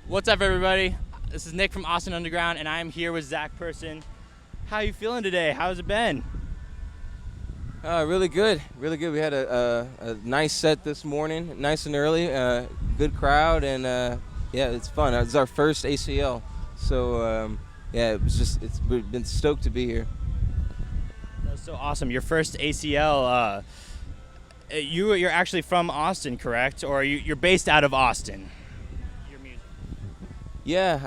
What's up, everybody? This is Nick from Austin Underground, and I am here with Zach Person. How you feeling today? How's it been? Really good, really good. We had a nice set this morning, nice and early. Good crowd, and yeah, it's fun. It's our first ACL, so yeah, we've been stoked to be here. That's so awesome. Your first ACL. You're actually from Austin, correct? Or you're based out of Austin? Your music. Yeah,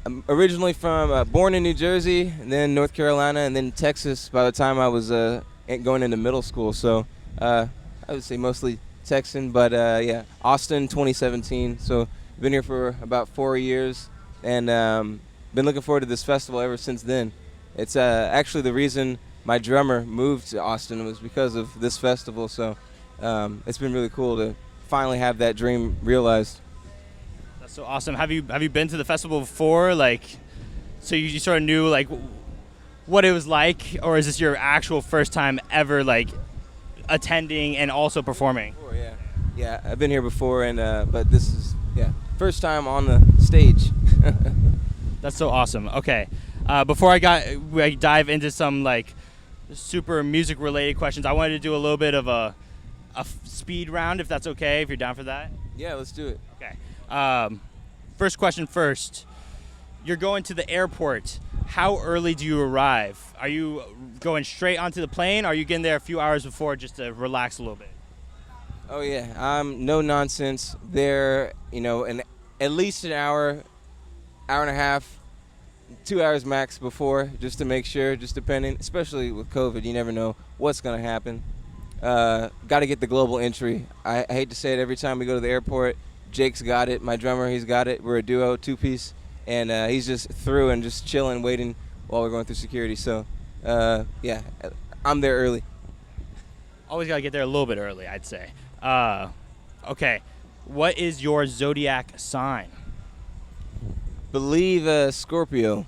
I'm originally from born in New Jersey, and then North Carolina, and then Texas. By the time I was going into middle school, so I would say mostly Texan, but yeah, Austin 2017. So been here for about 4 years, and been looking forward to this festival ever since then. It's actually the reason my drummer moved to Austin was because of this festival. So it's been really cool to finally have that dream realized. That's so awesome. Have you been to the festival before? Like, so you sort of knew like what it was like, or is this your actual first time ever like attending and also performing? Oh, yeah. Yeah, I've been here before, and but this is first time on the stage. That's so awesome. Okay, before we dive into some like super music related questions, I wanted to do a little bit of a speed round, if that's okay, if you're down for that. Yeah, let's do it. Okay. First question first. You're going to the airport. How early do you arrive? Are you going straight onto the plane, or are you getting there a few hours before just to relax a little bit? Oh yeah, no nonsense. There, at least an hour and a half, 2 hours max before, just to make sure. Just depending, especially with COVID, you never know what's gonna happen. Got to get the global entry. I hate to say it every time we go to the airport. Jake's got it. My drummer, he's got it. We're a duo, two-piece, and he's just through and just chilling, waiting while we're going through security. So, yeah, I'm there early. Always got to get there a little bit early, I'd say. Okay, what is your zodiac sign? Believe Scorpio,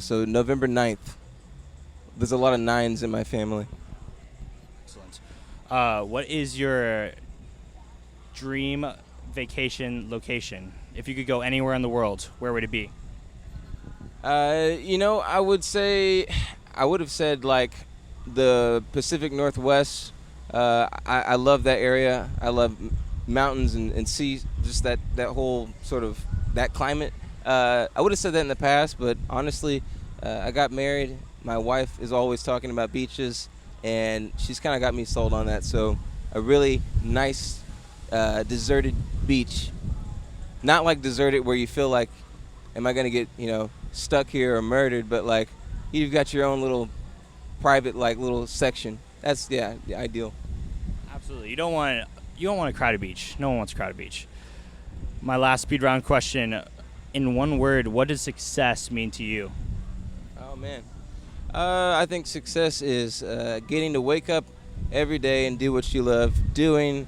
so November 9th. There's a lot of nines in my family. Excellent. What is your dream vacation location? If you could go anywhere in the world, where would it be? I would have said like the Pacific Northwest. I love that area. I love mountains and sea, just that whole sort of that climate. I would have said that in the past, but honestly, I got married. My wife is always talking about beaches, and she's kind of got me sold on that. So a really nice deserted beach. Not like deserted where you feel like, am I going to get, stuck here or murdered, but like you've got your own little private like little section. That's the ideal. Absolutely. You don't want a crowded beach. No one wants a crowded beach. My last speed round question, in one word, what does success mean to you? Oh man. I think success is getting to wake up every day and do what you love doing,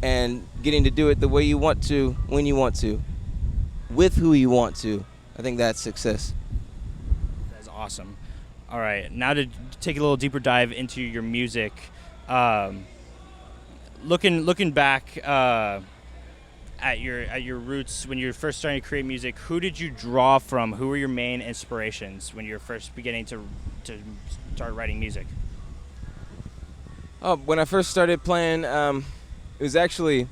and getting to do it the way you want to, when you want to, with who you want to. I think that's success. That's awesome. All right, now to take a little deeper dive into your music. Looking back at your roots when you were first starting to create music, who did you draw from? Who were your main inspirations when you were first beginning to start writing music? Oh, when I first started playing, it was actually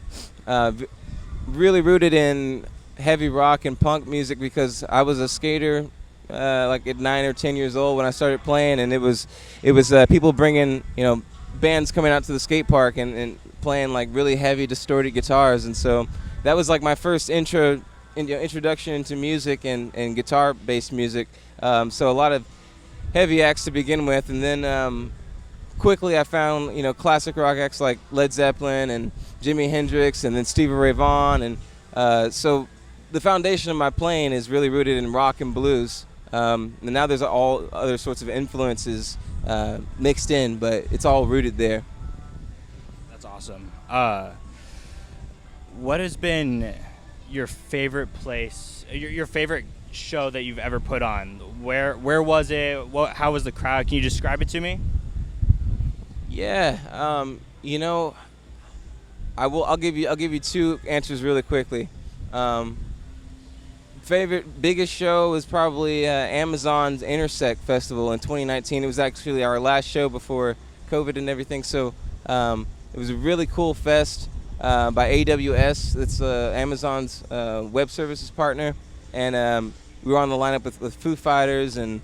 really rooted in heavy rock and punk music because I was a skater like at 9 or 10 years old when I started playing, and it was people bringing bands coming out to the skate park and playing like really heavy distorted guitars, and so that was like my first introduction into music and guitar based music. So a lot of heavy acts to begin with, and then quickly I found classic rock acts like Led Zeppelin and Jimi Hendrix, and then Stevie Ray Vaughan, and so the foundation of my playing is really rooted in rock and blues. And now there's all other sorts of influences mixed in, but it's all rooted there. That's awesome. What has been your favorite place, your favorite show that you've ever put on? Where was it? How was the crowd? Can you describe it to me? Yeah, I'll give you two answers really quickly. Um, Favorite biggest show was probably Amazon's Intersect Festival in 2019. It was actually our last show before COVID and everything. So it was a really cool fest by AWS. It's Amazon's web services partner, and we were on the lineup with Foo Fighters and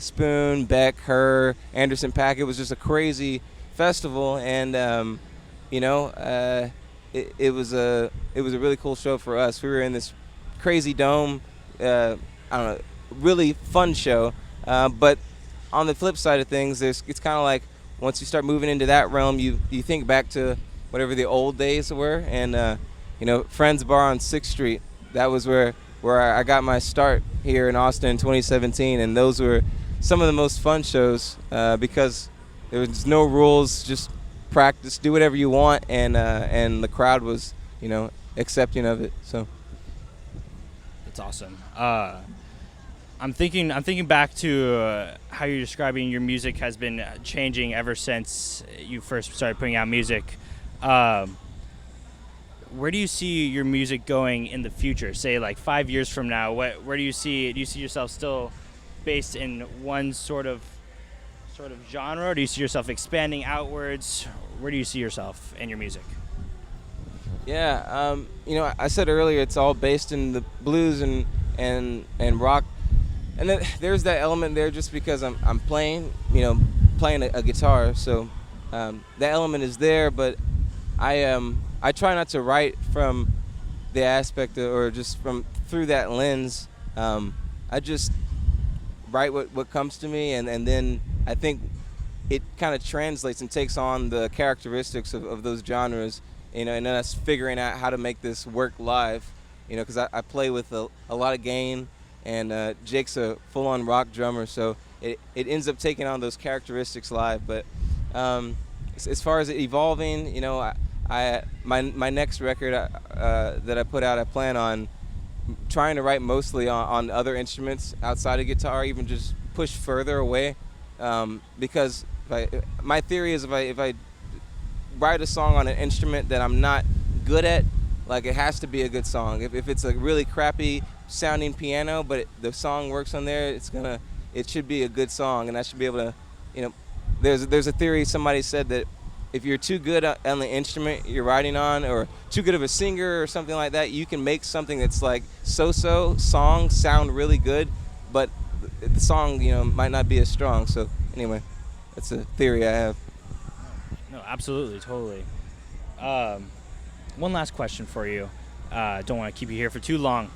Spoon, Beck, Her, Anderson .Paak. It was just a crazy festival, and it was a really cool show for us. We were in this crazy dome, I don't know, really fun show. But on the flip side of things, it's kind of like once you start moving into that realm, you think back to whatever the old days were, and Friends Bar on 6th Street. That was where I got my start here in Austin in 2017, and those were some of the most fun shows because there was no rules, just practice, do whatever you want, and the crowd was accepting of it. So. That's awesome. I'm thinking back to how you're describing your music has been changing ever since you first started putting out music. Where do you see your music going in the future? Say like 5 years from now. Where do you see yourself still based in one sort of genre? Or do you see yourself expanding outwards? Where do you see yourself in your music? Yeah, I said earlier it's all based in the blues and rock, and then there's that element there just because I'm playing a guitar, so that element is there. But I try not to write from the aspect or just from through that lens. I just write what comes to me, and then I think it kind of translates and takes on the characteristics of those genres. And then us figuring out how to make this work live, because I play with a lot of gain, and Jake's a full-on rock drummer, so it ends up taking on those characteristics live. But as far as it evolving, my next record that I put out, I plan on trying to write mostly on other instruments outside of guitar, even just push further away, because my theory is if I write a song on an instrument that I'm not good at, like it has to be a good song. If it's a really crappy sounding piano, but the song works on there, it should be a good song, and I should be able to, there's a theory somebody said that if you're too good on the instrument you're writing on, or too good of a singer or something like that, you can make something that's like so-so song sound really good, but the song might not be as strong. So anyway, that's a theory I have. No, absolutely, totally. One last question for you. Don't want to keep you here for too long.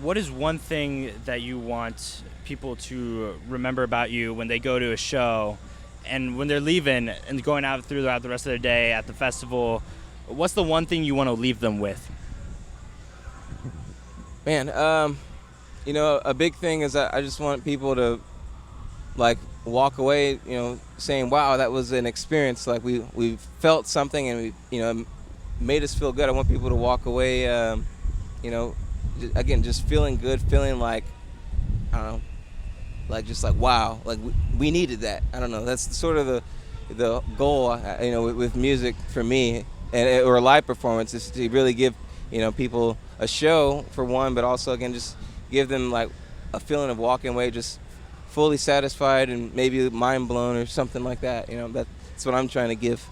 What is one thing that you want people to remember about you when they go to a show, and when they're leaving and going out throughout the rest of their day at the festival? What's the one thing you want to leave them with? Man, a big thing is I just want people to walk away, saying, wow, that was an experience. Like we felt something, and we, made us feel good. I want people to walk away, again, just feeling good, feeling like, I don't know, just wow, we needed that. I don't know. That's sort of the goal, with music for me, or a live performance, is to really give, people a show for one, but also again just give them a feeling of walking away just fully satisfied and maybe mind blown or something like that. That's what I'm trying to give.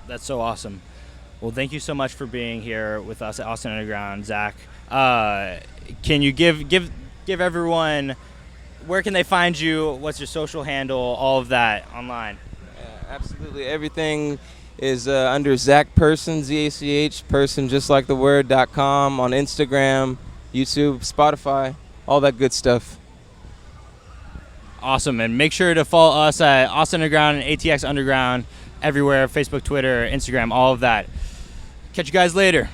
That's so awesome. Well, thank you so much for being here with us at Austin Underground, Zach. Can you give everyone, where can they find you? What's your social handle? All of that online. Yeah, absolutely. Everything is under Zach Person, ZACH, person just like the word.com, on Instagram, YouTube, Spotify, all that good stuff. Awesome. And make sure to follow us at Austin Underground and ATX Underground everywhere, Facebook, Twitter, Instagram, all of that. Catch you guys later.